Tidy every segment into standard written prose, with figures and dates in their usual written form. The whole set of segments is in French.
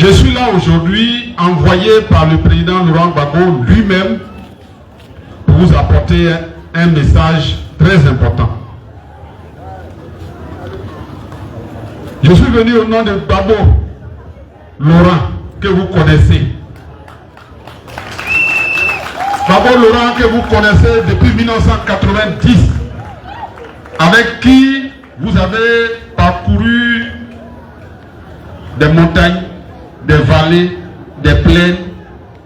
Je suis là aujourd'hui envoyé par le président Laurent Gbagbo lui-même pour vous apporter un message très important. Je suis venu au nom de Gbagbo Laurent, que vous connaissez. Gbagbo Laurent, que vous connaissez depuis 1990, avec qui vous avez parcouru des montagnes, des vallées, des plaines,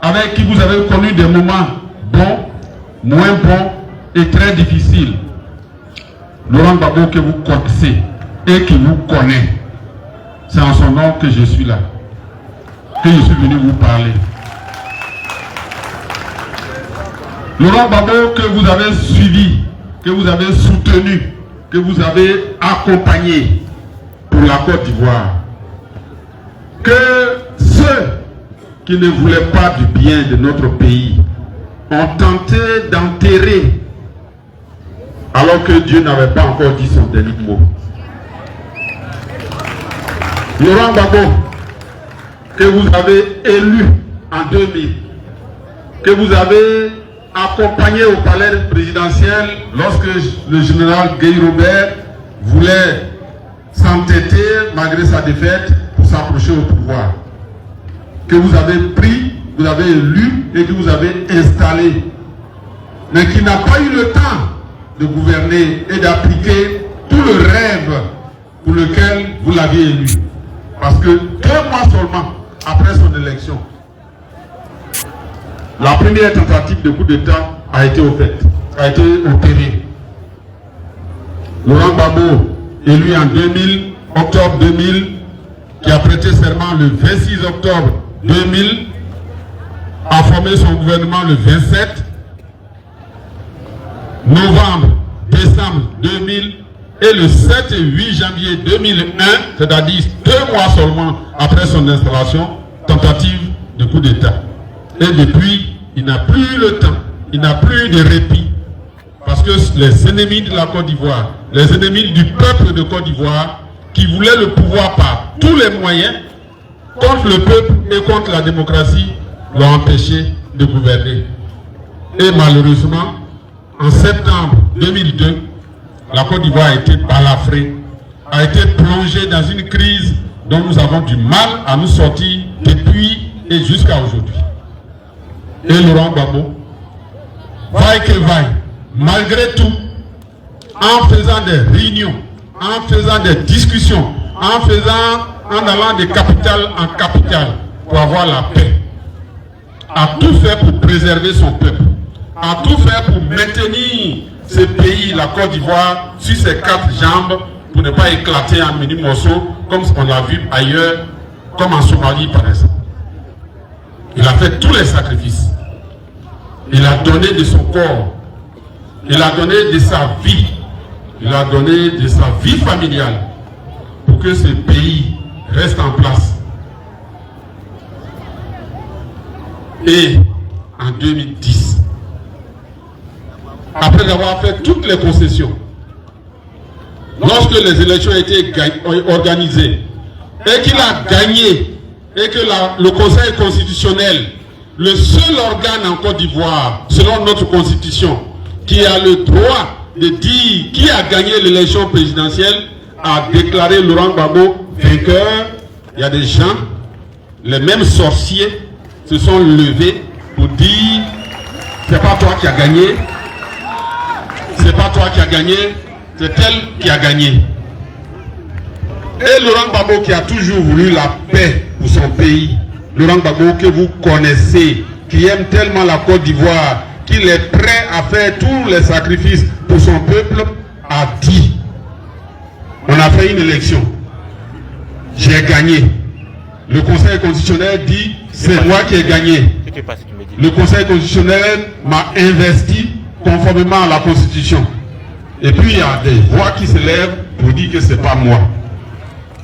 avec qui vous avez connu des moments bons, moins bons et très difficiles. Laurent Gbagbo que vous connaissez et qui vous connaît. C'est en son nom que je suis là, que je suis venu vous parler. Laurent Gbagbo que vous avez suivi, que vous avez soutenu, que vous avez accompagné pour la Côte d'Ivoire. Que ceux qui ne voulaient pas du bien de notre pays ont tenté d'enterrer alors que Dieu n'avait pas encore dit son dernier mot. Laurent Gbagbo, que vous avez élu en 2000, que vous avez accompagné au palais présidentiel lorsque le général Guy Robert voulait s'entêter malgré sa défaite pour s'approcher au pouvoir, que vous avez pris, vous avez élu et que vous avez installé, mais qui n'a pas eu le temps de gouverner et d'appliquer tout le rêve pour lequel vous l'aviez élu. Parce que 2 mois seulement après son élection, la première tentative de coup d'État a été opérée. Laurent Gbagbo, élu en 2000, octobre 2000, qui a prêté serment le 26 octobre 2000, a formé son gouvernement le 27 novembre, décembre 2000 et le 7 et 8 janvier 2001, c'est-à-dire 2 mois seulement après son installation, tentative de coup d'État. Et depuis, il n'a plus le temps, il n'a plus de répit. Parce que les ennemis de la Côte d'Ivoire, les ennemis du peuple de Côte d'Ivoire, qui voulaient le pouvoir par tous les moyens, contre le peuple et contre la démocratie, l'ont empêché de gouverner. Et malheureusement, en septembre 2002, la Côte d'Ivoire a été balafrée, a été plongée dans une crise dont nous avons du mal à nous sortir depuis et jusqu'à aujourd'hui. Et Laurent Gbagbo, vaille que vaille, malgré tout, en faisant des réunions, en faisant des discussions, en allant de capitale en capitale pour avoir la paix, a tout fait pour préserver son peuple, a tout fait pour maintenir ce pays, la Côte d'Ivoire, sur ses 4 jambes pour ne pas éclater en mini morceaux comme ce qu'on a vu ailleurs, comme en Somalie par exemple. Il a fait tous les sacrifices. Il a donné de son corps. Il a donné de sa vie. Il a donné de sa vie familiale pour que ce pays reste en place. Et en 2010, après avoir fait toutes les concessions, lorsque les élections ont été organisées et qu'il a gagné et que le Conseil constitutionnel, le seul organe en Côte d'Ivoire, selon notre constitution, qui a le droit de dire qui a gagné l'élection présidentielle, a déclaré Laurent Gbagbo vainqueur, il y a des gens, les mêmes sorciers, se sont levés pour dire c'est pas toi qui as gagné, c'est pas toi qui as gagné, c'est elle qui a gagné. Et Laurent Gbagbo qui a toujours voulu la paix pour son pays, Laurent Gbagbo que vous connaissez, qui aime tellement la Côte d'Ivoire, qu'il est prêt à faire tous les sacrifices pour son peuple, a dit, on a fait une élection, j'ai gagné. Le Conseil constitutionnel dit, c'est moi qui ai gagné. Le Conseil constitutionnel m'a investi conformément à la Constitution. Et puis il y a des voix qui se lèvent pour dire que ce n'est pas moi.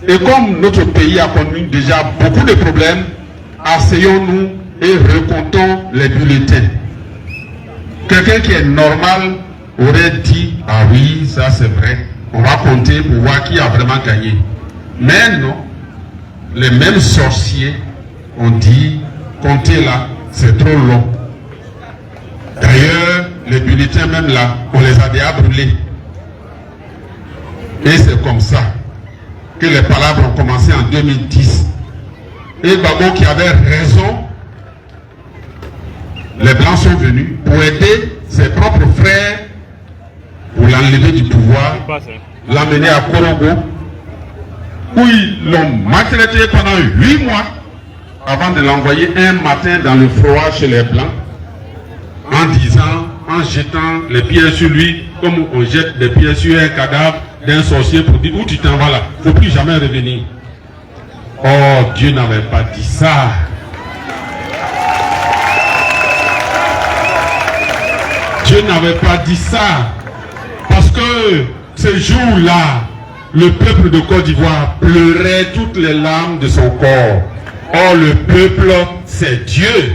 Et comme notre pays a connu déjà beaucoup de problèmes, asseyons-nous et recomptons les bulletins. Quelqu'un qui est normal aurait dit, ah oui, ça c'est vrai, on va compter pour voir qui a vraiment gagné. Mais non, les mêmes sorciers on dit, comptez là, c'est trop long. D'ailleurs, les bulletins même là, on les a déjà brûlés. Et c'est comme ça que les palabres ont commencé en 2010. Et Gbagbo qui avait raison, les Blancs sont venus pour aider ses propres frères pour l'enlever du pouvoir, l'amener à Korongo, où ils l'ont maltraité pendant 8 mois avant de l'envoyer un matin dans le froid chez les Blancs, en disant, en jetant les pierres sur lui, comme on jette des pierres sur un cadavre d'un sorcier pour dire où tu t'en vas là, il ne faut plus jamais revenir. Oh, Dieu n'avait pas dit ça. Dieu n'avait pas dit ça. Parce que ce jour-là, le peuple de Côte d'Ivoire pleurait toutes les larmes de son corps. Or, le peuple, c'est Dieu.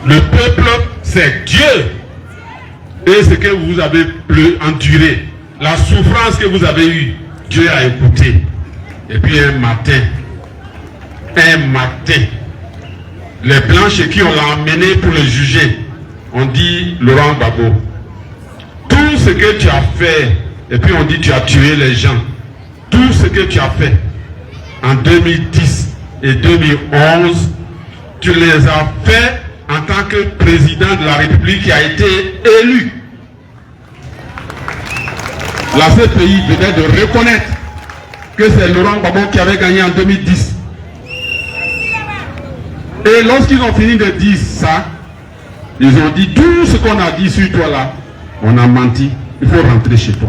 Le peuple, c'est Dieu. Et ce que vous avez enduré, la souffrance que vous avez eue, Dieu a écouté. Et puis un matin, les Blancs chez qui on l'a emmené pour le juger, on dit Laurent Gbagbo, tout ce que tu as fait, et puis on dit tu as tué les gens, tout ce que tu as fait en 2010 et 2011, tu les as fait en tant que président de la République qui a été élu. La CPI venait de reconnaître que c'est Laurent Gbagbo qui avait gagné en 2010. Et lorsqu'ils ont fini de dire ça, ils ont dit tout ce qu'on a dit sur toi là, on a menti, il faut rentrer chez toi.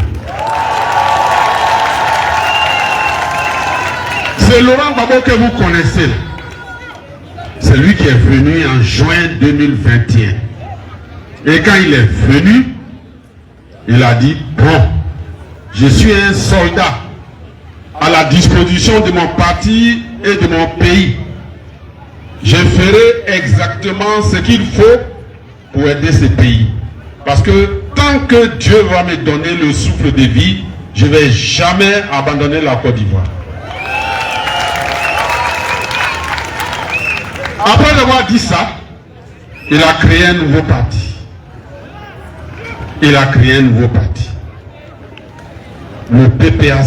C'est Laurent Gbagbo que vous connaissez. C'est lui qui est venu en juin 2021. Et quand il est venu, il a dit, bon, je suis un soldat à la disposition de mon parti et de mon pays. Je ferai exactement ce qu'il faut pour aider ce pays. Parce que tant que Dieu va me donner le souffle de vie, je ne vais jamais abandonner la Côte d'Ivoire. Après avoir dit ça, il a créé un nouveau parti. Il a créé un nouveau parti. Le PPAC.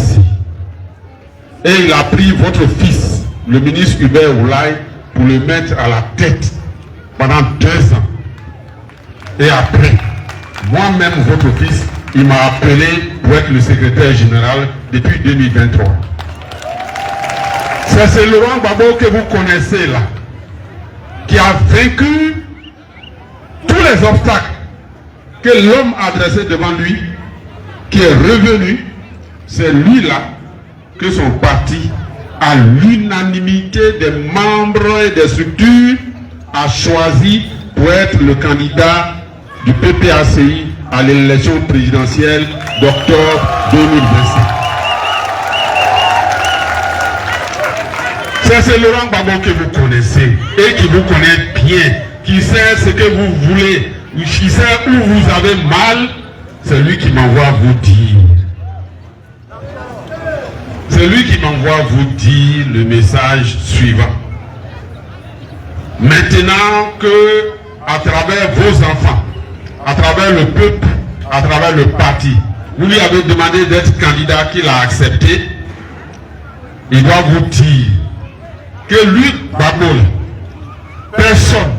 Et il a pris votre fils, le ministre Hubert Oulay, pour le mettre à la tête pendant 2 ans. Et après, moi-même, votre fils, il m'a appelé pour être le secrétaire général depuis 2023. C'est Laurent Gbagbo que vous connaissez là, qui a vaincu tous les obstacles que l'homme a dressés devant lui, qui est revenu. C'est lui là que son parti, à l'unanimité des membres et des structures, a choisi pour être le candidat du PPACI à l'élection présidentielle d'octobre 2025. C'est Laurent Gbagbo que vous connaissez et qui vous connaît bien, qui sait ce que vous voulez, qui sait où vous avez mal. C'est lui qui m'envoie vous dire. C'est lui qui m'envoie vous dire le message suivant. Maintenant que, à travers vos enfants, à travers le peuple, à travers le parti, vous lui avez demandé d'être candidat, qu'il a accepté, il doit vous dire que lui, Gbagbo, personne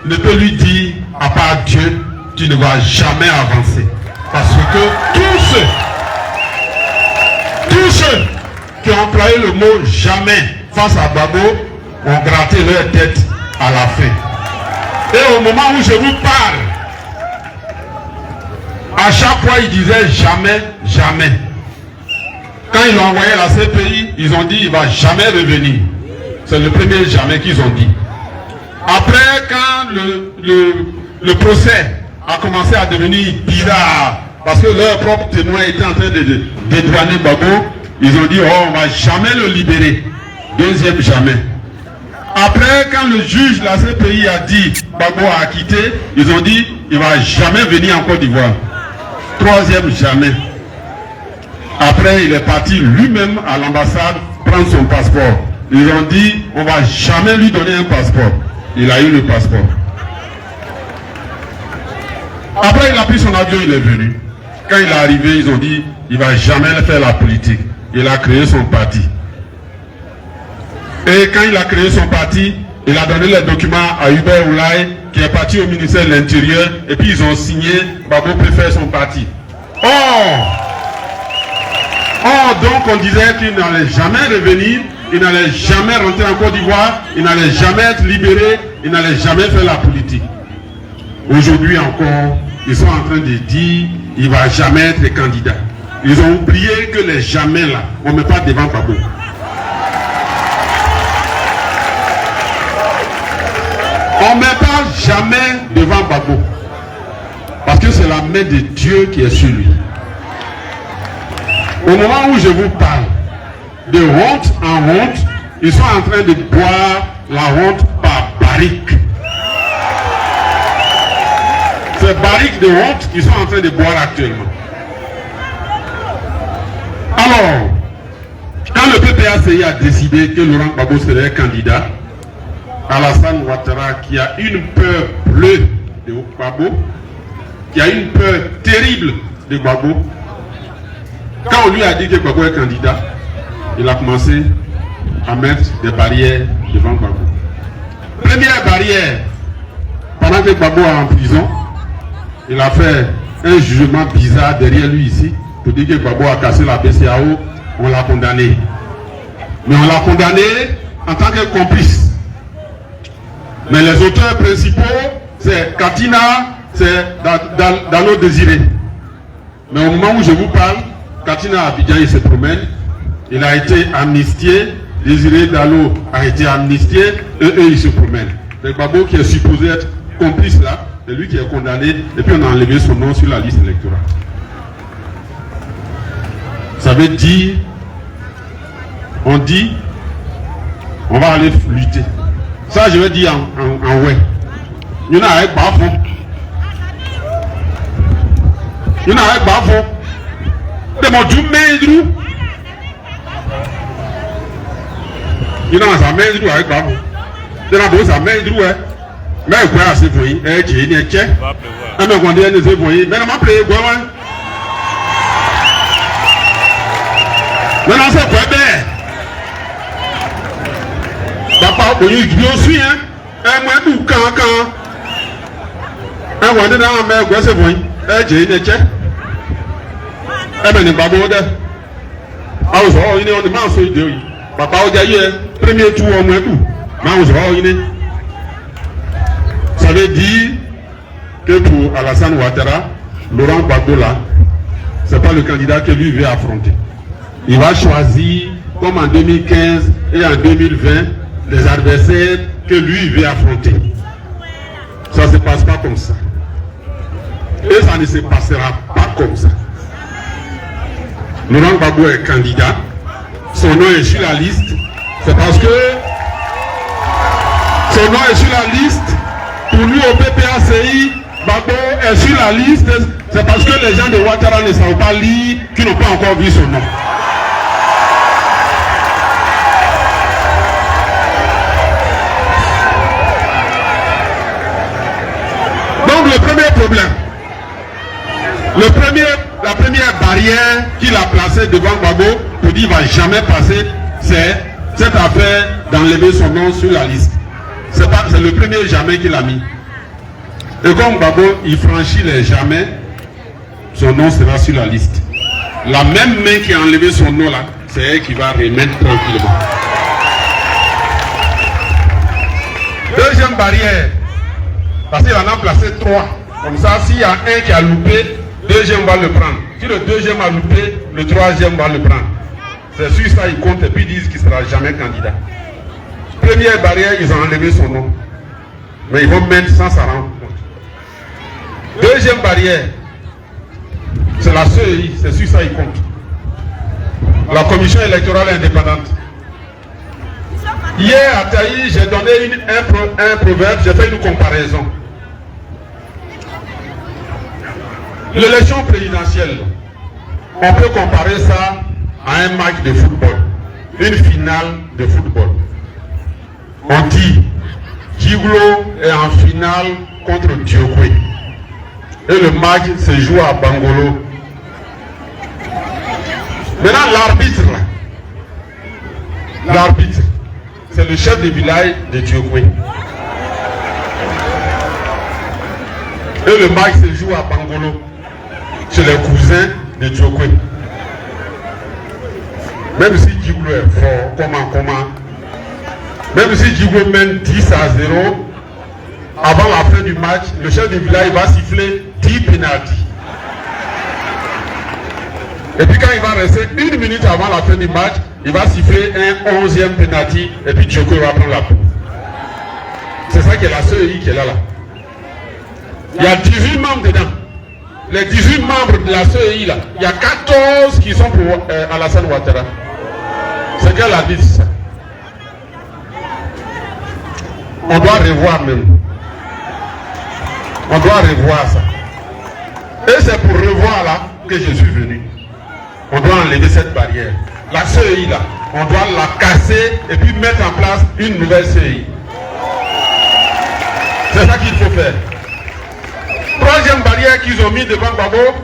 ne peut lui dire, à part Dieu, tu ne vas jamais avancer. Parce que tous ceux qui ont employé le mot jamais face à Gbagbo ont gratté leur tête à la fin. Et au moment où je vous parle, à chaque fois ils disaient jamais, jamais. Quand ils l'ont envoyé à la CPI, ils ont dit il ne va jamais revenir. C'est le premier jamais qu'ils ont dit. Après, quand le procès a commencé à devenir bizarre, parce que leur propre témoin était en train de dédouaner Gbagbo, ils ont dit oh, on ne va jamais le libérer. Deuxième jamais. Après, quand le juge de la CPI a dit Gbagbo a quitté, ils ont dit il ne va jamais venir en Côte d'Ivoire. Troisième jamais. Après, il est parti lui-même à l'ambassade prendre son passeport. Ils ont dit, on ne va jamais lui donner un passeport. Il a eu le passeport. Après, il a pris son avion, il est venu. Quand il est arrivé, ils ont dit, il ne va jamais faire la politique. Il a créé son parti. Et quand il a créé son parti, il a donné les documents à Hubert Oulaye, qui est parti au ministère de l'Intérieur, et puis ils ont signé, Gbagbo peut faire son parti. Donc on disait qu'il n'allait jamais revenir, il n'allait jamais rentrer en Côte d'Ivoire, il n'allait jamais être libéré, il n'allait jamais faire la politique. Aujourd'hui encore, ils sont en train de dire il ne va jamais être candidat. Ils ont oublié que les jamais là, on ne met pas devant Gbagbo. On ne met pas jamais devant Gbagbo. Parce que c'est la main de Dieu qui est sur lui. Au moment où je vous parle, de honte en honte, ils sont en train de boire la honte par barrique. Ces barriques de honte, ils sont en train de boire actuellement. Alors, quand le PPACI a décidé que Laurent Gbagbo serait candidat, Alassane Ouattara, qui a une peur bleue de Gbagbo, qui a une peur terrible de Gbagbo, quand on lui a dit que Gbagbo est candidat, il a commencé à mettre des barrières devant Gbagbo. Première barrière, pendant que Gbagbo est en prison, il a fait un jugement bizarre derrière lui ici, pour dire que Gbagbo a cassé la BCAO, on l'a condamné. Mais on l'a condamné en tant que complice. Mais les auteurs principaux, c'est Katina, c'est Dalo Désiré. Mais au moment où je vous parle, Katina à Abidjan, il se promène. Il a été amnistié. Désiré Dalo a été amnistié. Et eux, ils se promènent. C'est Gbagbo qui est supposé être complice là. C'est lui qui est condamné. Et puis on a enlevé son nom sur la liste électorale. Ça veut dire, on dit, on va aller lutter. Ça, je vais dire en ouais. Il y en a avec Bafon. Il y en a avec Bafon. De mon Dieu, Médrou. Il y en a sa Médrou avec Bafon. De la bosse à Médrou, hein. Mais quoi, c'est vous, eh, j'ai une échec. Un me condamne, c'est vous, mais on m'a payé quoi, ouais. Maintenant, c'est quoi, ben? Papa, on y suis, hein. Un mois ou quand. Un mois de temps, mais quoi, c'est vous, eh, j'ai une échec. Eh, mais n'est pas bon, hein. Ah, vous savez, on est en masse, papa, on dit, premier tour, au moins tout. Mais vous savez, ça veut dire que pour Alassane Ouattara, Laurent Gbagbo là, ce n'est pas le candidat que lui veut affronter. Il va choisir, comme en 2015 et en 2020, les adversaires que lui veut affronter. Ça ne se passe pas comme ça. Et ça ne se passera pas comme ça. Laurent Gbagbo est candidat. Son nom est sur la liste. C'est parce que son nom est sur la liste. Pour lui au PPACI, Gbagbo est sur la liste. C'est parce que les gens de Ouattara ne savent pas lire, qui n'ont pas encore vu son nom. Donc le premier problème, la première barrière qu'il a placée devant Gbagbo pour dire qu'il ne va jamais passer, c'est cette affaire d'enlever son nom sur la liste. C'est le premier jamais qu'il a mis. Et comme Gbagbo, il franchit les jamais, son nom sera sur la liste. La même main qui a enlevé son nom là, c'est elle qui va remettre tranquillement. Deuxième barrière, parce qu'il en a placé 3. Comme ça, s'il y a un qui a loupé, deuxième va le prendre. Si le deuxième a loupé, le troisième va le prendre. C'est sur ça, ils comptent et puis ils disent qu'il ne sera jamais candidat. Première barrière, ils ont enlevé son nom. Mais ils vont mettre sans s'en rendre compte. Deuxième barrière, c'est la CEI, c'est sur ça, ils comptent. La commission électorale indépendante. Hier à Taï, j'ai donné un proverbe, j'ai fait une comparaison. L'élection présidentielle, on peut comparer ça à un match de football, une finale de football. On dit Djiglo est en finale contre Diokwe. Et le match se joue à Bangolo. Maintenant, l'arbitre, c'est le chef de village de Diokwe. Et le match se joue à Bangolo, chez les cousins de Diokwe. Même si Djiglo est fort, comment, même si Djiglo mène 10-0, avant la fin du match, le chef de village va siffler 10 pénaltys. Et puis quand il va rester 1 minute avant la fin du match, il va siffler un 11e pénalty et puis Diokwe va prendre la peau. C'est ça qui est la CEI qui est là. Il y a 18 membres dedans. Les 18 membres de la CEI là, il y a 14 qui sont pour Alassane Ouattara. C'est qu'elle a dit ça. On doit revoir même. On doit revoir ça. Et c'est pour revoir là que je suis venu. On doit enlever cette barrière. La CEI là, on doit la casser et puis mettre en place une nouvelle CEI. C'est ça qu'il faut faire. Troisième barrière qu'ils ont mis devant Babo,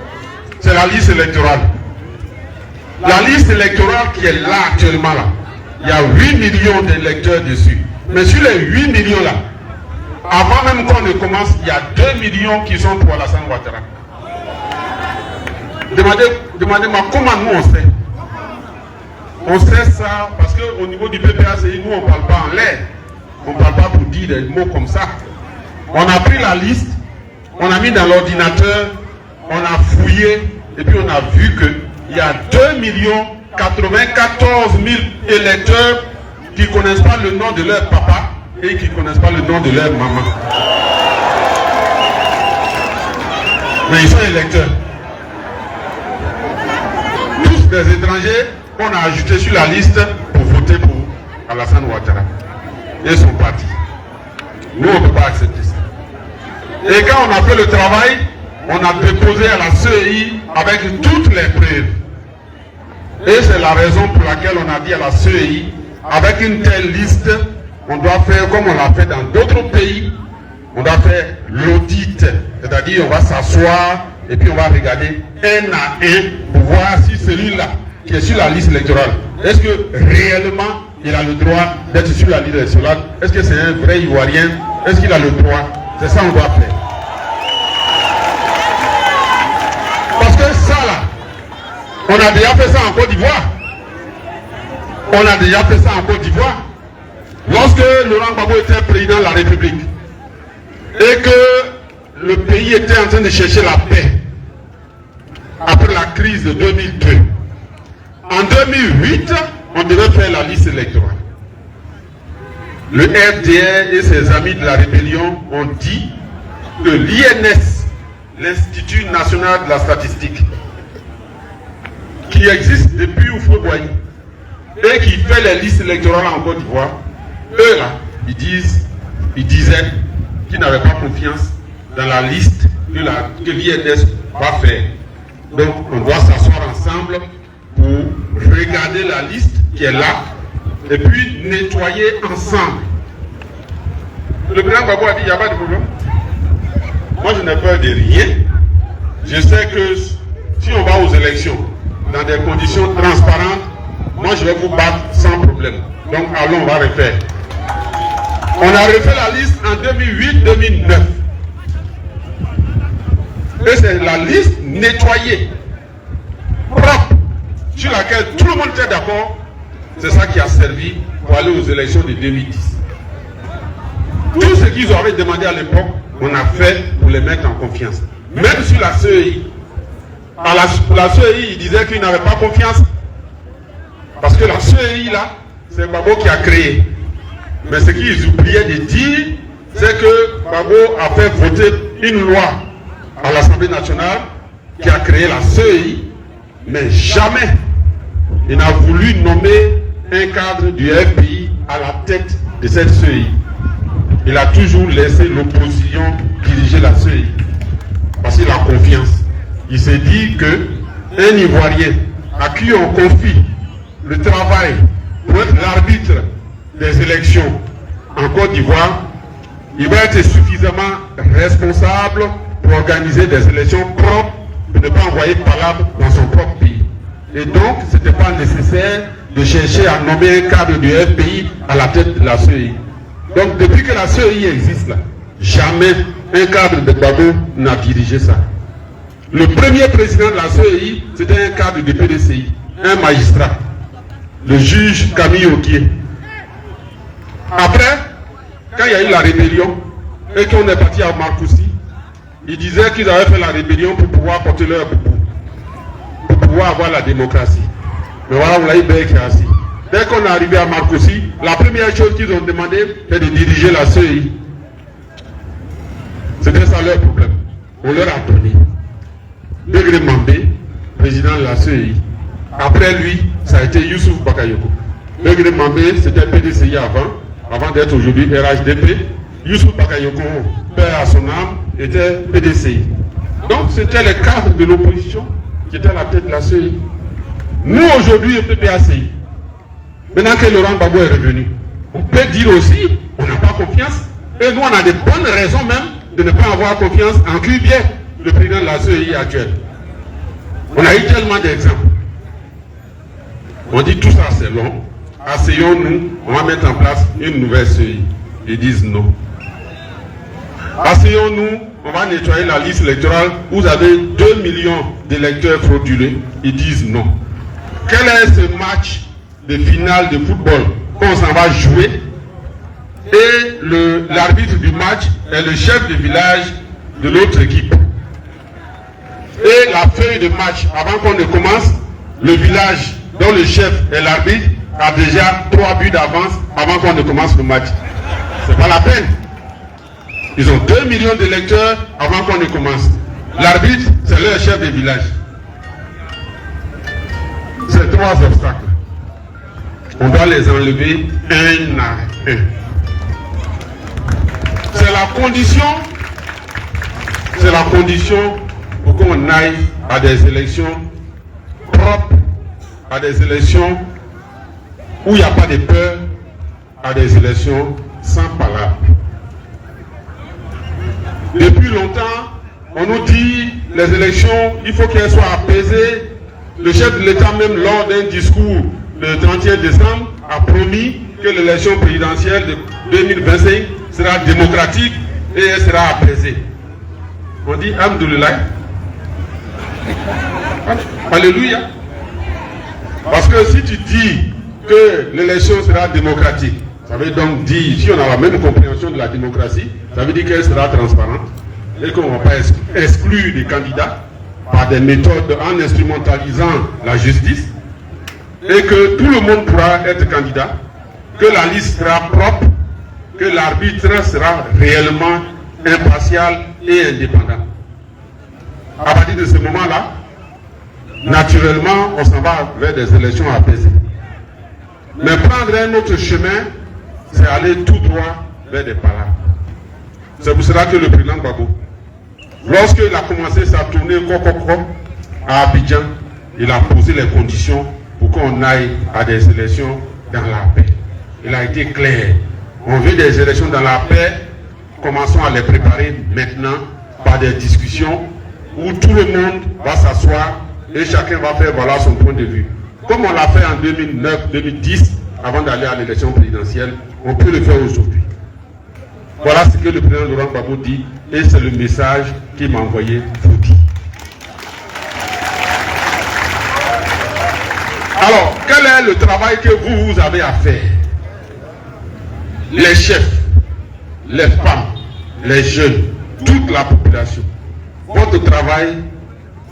c'est la liste électorale. La liste électorale qui est là actuellement là, il y a 8 millions d'électeurs dessus. Mais sur les 8 millions là, avant même qu'on ne commence, il y a 2 millions qui sont pour Alassane Ouattara. Demandez-moi comment nous on sait. On sait ça parce qu'au niveau du PPACI, nous on ne parle pas en l'air. On ne parle pas pour dire des mots comme ça. On a pris la liste, on a mis dans l'ordinateur, on a fouillé et puis on a vu qu'il y a 2 94 000 électeurs qui ne connaissent pas le nom de leur papa et qui ne connaissent pas le nom de leur maman. Mais ils sont électeurs. Tous des étrangers qu'on a ajoutés sur la liste pour voter pour Alassane Ouattara et son parti. Nous, on ne peut pas accepter ça. Et quand on a fait le travail, on a déposé à la CEI avec toutes les preuves. Et c'est la raison pour laquelle on a dit à la CEI, avec une telle liste, on doit faire comme on l'a fait dans d'autres pays, on doit faire l'audit, c'est-à-dire on va s'asseoir et puis on va regarder un à un pour voir si celui-là qui est sur la liste électorale, est-ce que réellement il a le droit d'être sur la liste électorale? Est-ce que c'est un vrai Ivoirien? Est-ce qu'il a le droit? C'est ça qu'on doit faire. Parce que ça là, on a déjà fait ça en Côte d'Ivoire. On a déjà fait ça en Côte d'Ivoire. Lorsque Laurent Gbagbo était président de la République et que le pays était en train de chercher la paix après la crise de 2002. En 2008, on devait faire la liste électorale. Le RDR et ses amis de la rébellion ont dit que l'INS, l'Institut national de la statistique, qui existe depuis Oufou-Boigny et qui fait les listes électorales en Côte d'Ivoire, eux là, ils disaient qu'ils n'avaient pas confiance dans la liste que l'INS va faire. Donc on doit s'asseoir ensemble pour regarder la liste qui est là et puis nettoyer ensemble. Le président Gbagbo a dit il n'y a pas de problème. Moi je n'ai peur de rien. Je sais que si on va aux élections dans des conditions transparentes, moi je vais vous battre sans problème. Donc allons, on va refaire. On a refait la liste en 2008-2009. Et c'est la liste nettoyée, propre, sur laquelle tout le monde était d'accord. C'est ça qui a servi pour aller aux élections de 2010. Tout ce qu'ils avaient demandé à l'époque, on a fait pour les mettre en confiance. Même sur la CEI. À la CEI, ils disaient qu'ils n'avaient pas confiance. Parce que la CEI, là, c'est Gbagbo qui a créé. Mais ce qu'ils oubliaient de dire, c'est que Gbagbo a fait voter une loi à l'Assemblée nationale qui a créé la CEI, mais jamais il n'a voulu nommer un cadre du FPI à la tête de cette CEI. Il a toujours laissé l'opposition diriger la CEI parce qu'il a confiance. Il s'est dit qu'un Ivoirien à qui on confie le travail pour être l'arbitre des élections en Côte d'Ivoire, il va être suffisamment responsable pour organiser des élections propres, pour ne pas envoyer palabre dans son propre pays. Et donc, ce n'était pas nécessaire de chercher à nommer un cadre du FPI à la tête de la CEI. Donc, depuis que la CEI existe là, jamais un cadre de Gbagbo n'a dirigé ça. Le premier président de la CEI, c'était un cadre du PDCI, un magistrat, le juge Camille Okié. Après, quand il y a eu la rébellion et qu'on est parti à Marcoussis, ils disaient qu'ils avaient fait la rébellion pour pouvoir porter leur boubou, pour pouvoir avoir la démocratie. Mais voilà, on a eu Békiasi. Dès qu'on est arrivé à Marcoussis, la première chose qu'ils ont demandé, c'est de diriger la CEI. C'était ça leur problème. On leur a donné. Degré Mambé, président de la CEI. Après lui, ça a été Youssouf Bakayoko. Degré Mambé, c'était PDCI avant d'être aujourd'hui RHDP. Youssouf Bakayoko, père à son âme, était PDCI. Donc c'était les cadres de l'opposition qui étaient à la tête de la CEI. Nous aujourd'hui, le PPACI, maintenant que Laurent Gbagbo est revenu, on peut dire aussi, on n'a pas confiance. Et nous, on a de bonnes raisons même de ne pas avoir confiance en Cubier, le président de la CEI actuel. On a eu tellement d'exemples. On dit tout ça c'est long. Asseyons-nous, on va mettre en place une nouvelle CEI. Ils disent non. Asseyons-nous, on va nettoyer la liste électorale. Vous avez 2 millions d'électeurs frauduleux. Ils disent non. Quel est ce match de finale de football qu'on s'en va jouer? Et l'arbitre du match est le chef de village de l'autre équipe. Et la feuille de match, avant qu'on ne commence, le village dont le chef est l'arbitre a déjà 3 buts d'avance avant qu'on ne commence le match. C'est pas la peine. Ils ont 2 millions d'électeurs avant qu'on ne commence. L'arbitre, c'est leur chef de village. C'est 3 obstacles. On doit les enlever un à un. C'est la condition pour qu'on aille à des élections propres, à des élections où il n'y a pas de peur, à des élections sans palabre. Depuis longtemps, on nous dit les élections, il faut qu'elles soient apaisées. Le chef de l'État, même lors d'un discours le 31 décembre, a promis que l'élection présidentielle de 2025 sera démocratique et elle sera apaisée. On dit Alhamdoulilah. Alléluia. Parce que si tu dis que l'élection sera démocratique, ça veut donc dire, si on a la même compréhension de la démocratie, ça veut dire qu'elle sera transparente et qu'on ne va pas exclure des candidats par des méthodes en instrumentalisant la justice et que tout le monde pourra être candidat, que la liste sera propre, que l'arbitre sera réellement impartial et indépendant. À partir de ce moment-là, naturellement, on s'en va vers des élections apaisées. Mais prendre un autre chemin, c'est aller tout droit vers des palabres. C'est pour cela que le président Gbagbo, lorsqu'il a commencé sa tournée à Abidjan, il a posé les conditions pour qu'on aille à des élections dans la paix. Il a été clair. On veut des élections dans la paix. Commençons à les préparer maintenant par des discussions où tout le monde va s'asseoir et chacun va faire voilà son point de vue. Comme on l'a fait en 2009-2010, avant d'aller à l'élection présidentielle, on peut le faire aujourd'hui. Voilà ce que le président Laurent Gbagbo dit et c'est le message qu'il m'a envoyé pour dire. Alors, quel est le travail que vous avez à faire? Les chefs, les femmes, les jeunes, toute la population. Votre travail,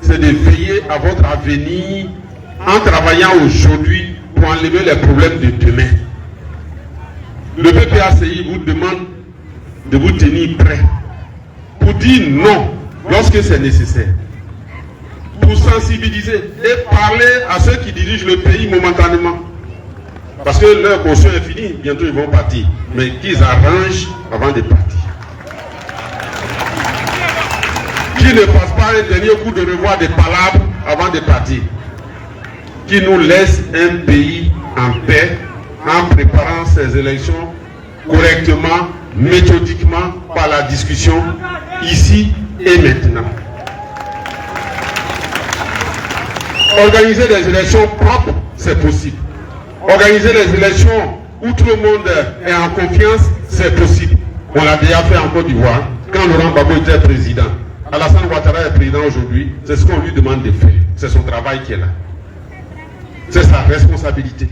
c'est de veiller à votre avenir en travaillant aujourd'hui pour enlever les problèmes de demain. Le PPACI vous demande de vous tenir prêt pour dire non lorsque c'est nécessaire, pour sensibiliser et parler à ceux qui dirigent le pays momentanément. Parce que leur caution est finie, bientôt ils vont partir. Mais qu'ils arrangent avant de partir. Qu'ils ne fassent pas un dernier coup de revoir des palabres avant de partir. Qu'ils nous laissent un pays en paix en préparant ces élections correctement, méthodiquement, par la discussion, ici et maintenant. Organiser des élections propres, c'est possible. Organiser des élections où tout le monde est en confiance, c'est possible. On l'a déjà fait en Côte d'Ivoire, quand Laurent Gbagbo était président. Alassane Ouattara est président aujourd'hui, c'est ce qu'on lui demande de faire. C'est son travail qui est là. C'est sa responsabilité.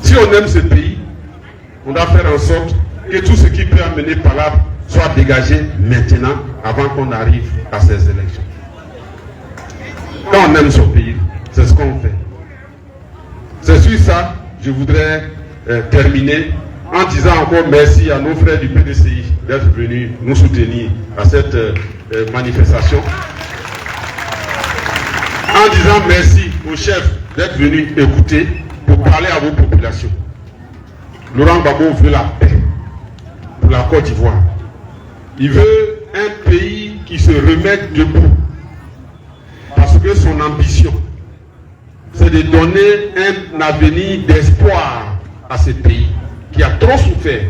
Si on aime ce pays, on doit faire en sorte que tout ce qui peut amener par là soit dégagé maintenant, avant qu'on arrive à ces élections. Quand on aime son pays, c'est ce qu'on fait. C'est sur ça, je voudrais terminer en disant encore merci à nos frères du PDCI d'être venus nous soutenir à cette manifestation. En disant merci aux chefs d'être venus écouter pour parler à vos populations. Laurent Gbagbo veut la paix pour la Côte d'Ivoire. Il veut un pays qui se remette debout. Parce que son ambition, c'est de donner un avenir d'espoir à ce pays qui a trop souffert.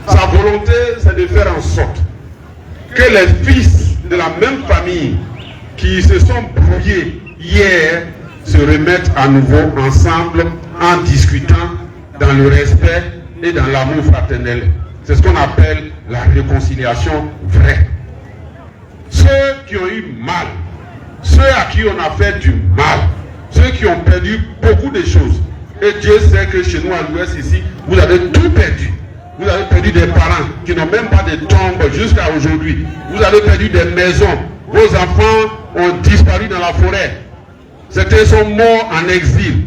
Sa volonté, c'est de faire en sorte que les fils de la même famille qui se sont brouillés hier se remettent à nouveau ensemble en discutant dans le respect et dans l'amour fraternel. C'est ce qu'on appelle la réconciliation vraie. Ceux qui ont eu mal, ceux à qui on a fait du mal, ceux qui ont perdu beaucoup de choses. Et Dieu sait que chez nous à l'ouest ici, vous avez tout perdu. Vous avez perdu des parents qui n'ont même pas de tombe jusqu'à aujourd'hui. Vous avez perdu des maisons. Vos enfants ont disparu dans la forêt. Certains sont morts en exil.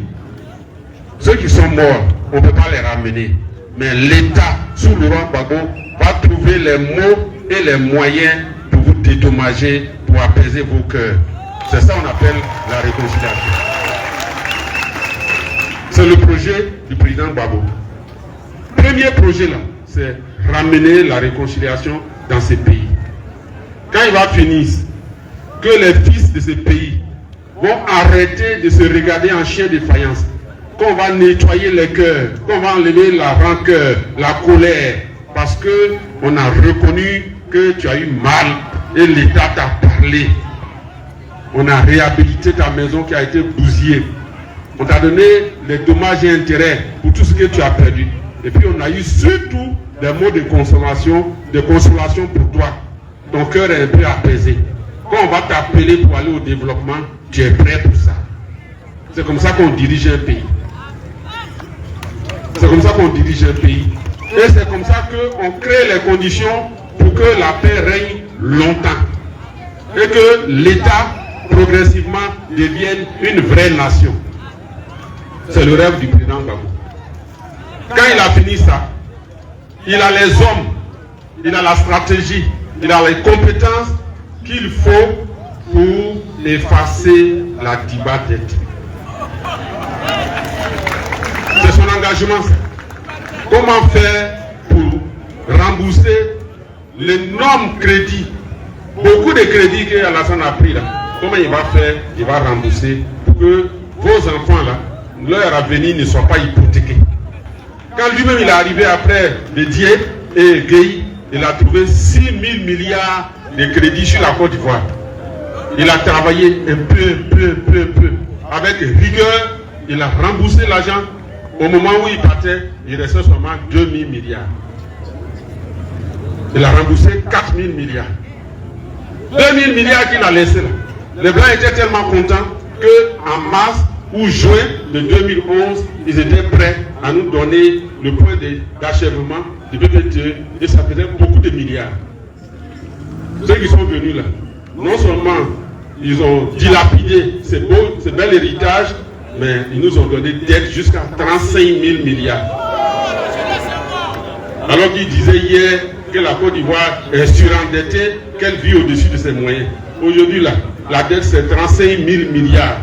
Ceux qui sont morts, on ne peut pas les ramener. Mais l'État, sous Laurent Gbagbo, va trouver les mots et les moyens pour vous dédommager, pour apaiser vos cœurs. C'est ça qu'on appelle la réconciliation. C'est le projet du président Gbagbo. Premier projet là, c'est ramener la réconciliation dans ces pays. Quand il va finir, que les fils de ces pays vont arrêter de se regarder en chien de faïence, qu'on va nettoyer les cœurs, qu'on va enlever la rancœur, la colère, parce que on a reconnu que tu as eu mal et l'État t'a parlé. On a réhabilité ta maison qui a été bousillée. On t'a donné les dommages et intérêts pour tout ce que tu as perdu. Et puis on a eu surtout des mots de consolation pour toi. Ton cœur est un peu apaisé. Quand on va t'appeler pour aller au développement, tu es prêt pour ça. C'est comme ça qu'on dirige un pays. C'est comme ça qu'on dirige un pays. Et c'est comme ça qu'on crée les conditions pour que la paix règne longtemps. Et que l'État, progressivement, devienne une vraie nation. C'est le rêve du président Gbagbo. Quand il a fini ça, il a les hommes, il a la stratégie, il a les compétences qu'il faut pour effacer la Diba-Tête. C'est son engagement. Comment faire pour rembourser l'énorme crédit, beaucoup de crédits qu'Alassane a pris là. Comment il va faire? Il va rembourser pour que vos enfants là, leur avenir ne soit pas hypothéqué. Quand lui-même il est arrivé après Didier et Gueye, il a trouvé 6 000 milliards de crédits sur la Côte d'Ivoire. Il a travaillé un peu. Avec rigueur, il a remboursé l'argent. Au moment où il partait, il restait seulement 2 000 milliards. Il a remboursé 4 000 milliards. 2 000 milliards qu'il a laissé là. Les Blancs étaient tellement contents qu'en mars ou juin de 2011, ils étaient prêts à nous donner le point d'achèvement du PPTE et ça faisait beaucoup de milliards. Ceux qui sont venus là, non seulement ils ont dilapidé ce bel héritage, mais ils nous ont donné des dettes jusqu'à 35 000 milliards. Alors qu'ils disaient hier que la Côte d'Ivoire est surendettée, qu'elle vit au-dessus de ses moyens. Aujourd'hui là, la dette c'est 35 000 milliards.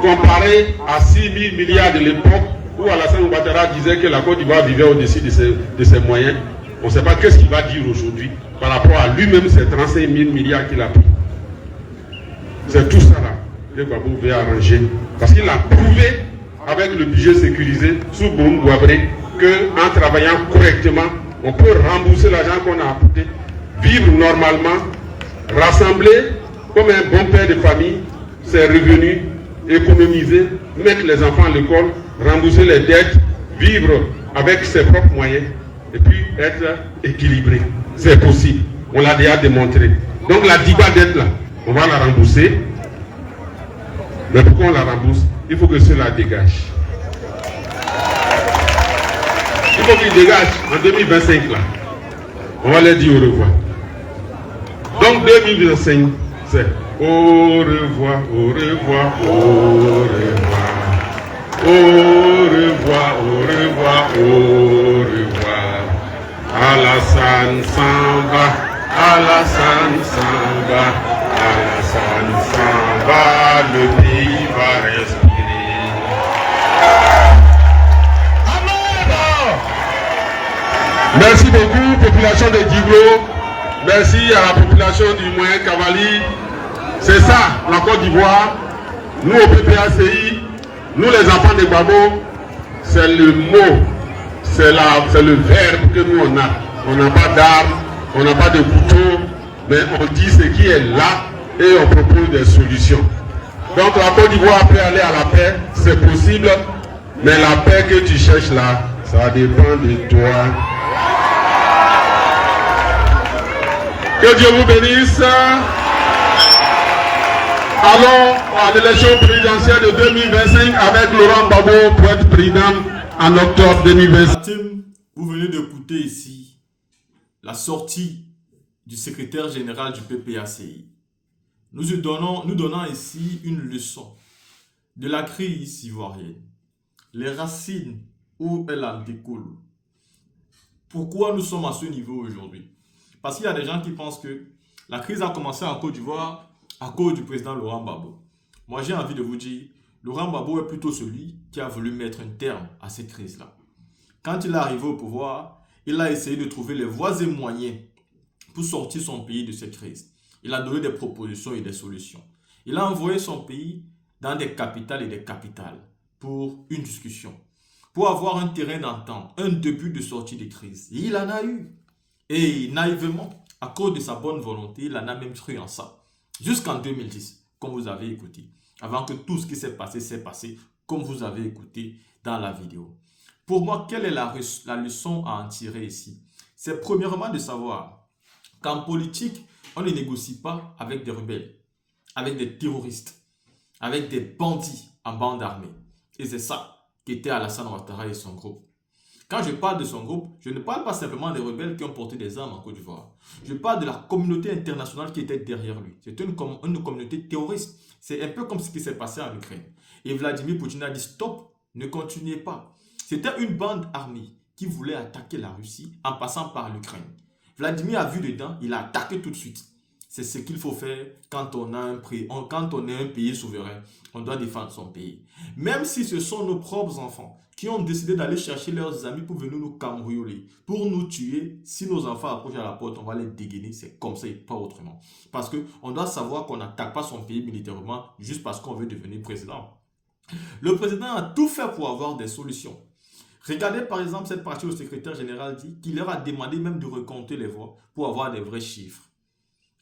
Comparé à 6 000 milliards de l'époque où Alassane Ouattara disait que la Côte d'Ivoire vivait au-dessus de ses moyens, on ne sait pas qu'est-ce qu'il va dire aujourd'hui par rapport à lui-même ces 35 000 milliards qu'il a pris. C'est tout ça là que Gbagbo veut arranger. Parce qu'il a prouvé avec le budget sécurisé sous Boum Boabré, qu'en travaillant correctement, on peut rembourser l'argent qu'on a apporté, vivre normalement, rassembler comme un bon père de famille ses revenus, économiser, mettre les enfants à l'école, rembourser les dettes, vivre avec ses propres moyens et puis être équilibré. C'est possible. On l'a déjà démontré. Donc la DIBA dette là, on va la rembourser. Mais pourquoi on la rembourse? Il faut que cela dégage. Il faut qu'il dégage en 2025 là. On va leur dire au revoir. Donc 2025, c'est au revoir, au revoir, au revoir. Au revoir, au revoir, au revoir. Alassane s'en va, Alassane s'en va, Alassane s'en va, le pays va respirer. Amen. Merci beaucoup, population de Djiblo. Merci à la population du Moyen Cavali. C'est ça, la Côte d'Ivoire. Nous, au PPACI, nous, les enfants de Gbagbo, c'est le mot, c'est le verbe que nous, on a. On n'a pas d'armes, on n'a pas de couteau, mais on dit ce qui est là et on propose des solutions. Donc, la Côte d'Ivoire peut aller à la paix, c'est possible, mais la paix que tu cherches là, ça dépend de toi. Que Dieu vous bénisse. Allons à l'élection présidentielle de 2025 avec Laurent Gbagbo pour être président en octobre 2025. Vous venez d'écouter ici la sortie du secrétaire général du PPACI. Nous donnons ici une leçon de la crise ivoirienne, les racines où elle en découle. Pourquoi nous sommes à ce niveau aujourd'hui? Parce qu'il y a des gens qui pensent que la crise a commencé en Côte d'Ivoire à cause du président Laurent Gbagbo. Moi, j'ai envie de vous dire, Laurent Gbagbo est plutôt celui qui a voulu mettre un terme à cette crise-là. Quand il est arrivé au pouvoir, il a essayé de trouver les voies et moyens pour sortir son pays de cette crise. Il a donné des propositions et des solutions. Il a envoyé son pays dans des capitales et des capitales pour une discussion, pour avoir un terrain d'entente, un début de sortie de crise. Et il en a eu. Et naïvement, à cause de sa bonne volonté, il en a même cru en ça. Jusqu'en 2010, comme vous avez écouté. Avant que tout ce qui s'est passé, comme vous avez écouté dans la vidéo. Pour moi, quelle est la leçon à en tirer ici? C'est premièrement de savoir qu'en politique, on ne négocie pas avec des rebelles, avec des terroristes, avec des bandits en bande armée. Et c'est ça qu'était Alassane Ouattara et son groupe. Quand je parle de son groupe, je ne parle pas simplement des rebelles qui ont porté des armes en Côte d'Ivoire. Je parle de la communauté internationale qui était derrière lui. C'est une communauté terroriste. C'est un peu comme ce qui s'est passé en Ukraine. Et Vladimir Poutine a dit stop, ne continuez pas. C'était une bande armée qui voulait attaquer la Russie en passant par l'Ukraine. Vladimir a vu dedans, il a attaqué tout de suite. C'est ce qu'il faut faire quand on est un pays souverain. On doit défendre son pays. Même si ce sont nos propres enfants qui ont décidé d'aller chercher leurs amis pour venir nous cambrioler, pour nous tuer, si nos enfants approchent à la porte, on va les dégainer. C'est comme ça et pas autrement. Parce qu'on doit savoir qu'on n'attaque pas son pays militairement juste parce qu'on veut devenir président. Le président a tout fait pour avoir des solutions. Regardez par exemple cette partie où le secrétaire général dit qu'il leur a demandé même de recompter les voix pour avoir des vrais chiffres.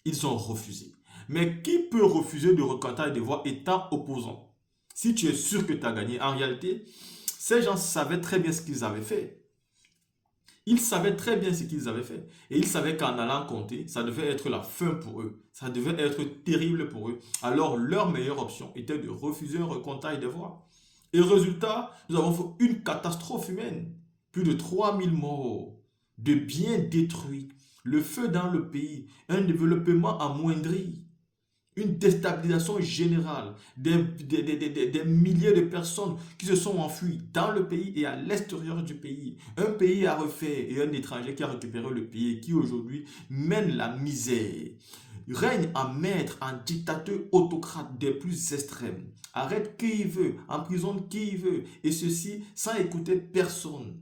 Ils ont refusé. Mais qui peut refuser de recompter des voix étant opposant? Si tu es sûr que tu as gagné, en réalité, ces gens savaient très bien ce qu'ils avaient fait. Ils savaient très bien ce qu'ils avaient fait. Et ils savaient qu'en allant compter, ça devait être la fin pour eux. Ça devait être terrible pour eux. Alors leur meilleure option était de refuser un recomptage des voix. Et résultat, nous avons fait une catastrophe humaine. Plus de 3000 morts, de biens détruits, le feu dans le pays, un développement amoindri, une déstabilisation générale, des milliers de personnes qui se sont enfuies dans le pays et à l'extérieur du pays. Un pays à refaire et un étranger qui a récupéré le pays et qui aujourd'hui mène la misère. Règne en maître, en dictateur autocrate des plus extrêmes. Arrête qui il veut, emprisonne qui il veut. Et ceci sans écouter personne.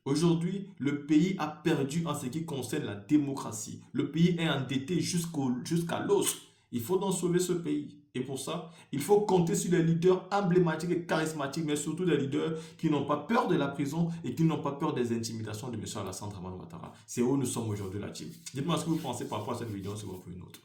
Aujourd'hui, le pays a perdu en ce qui concerne la démocratie. Le pays est endetté jusqu'à l'os. Il faut donc sauver ce pays. Et pour ça, il faut compter sur des leaders emblématiques et charismatiques, mais surtout des leaders qui n'ont pas peur de la prison et qui n'ont pas peur des intimidations de M. Alassane Dramane Ouattara. C'est où nous sommes aujourd'hui, la team. Dites-moi ce que vous pensez par rapport à cette vidéo, c'est pour une autre.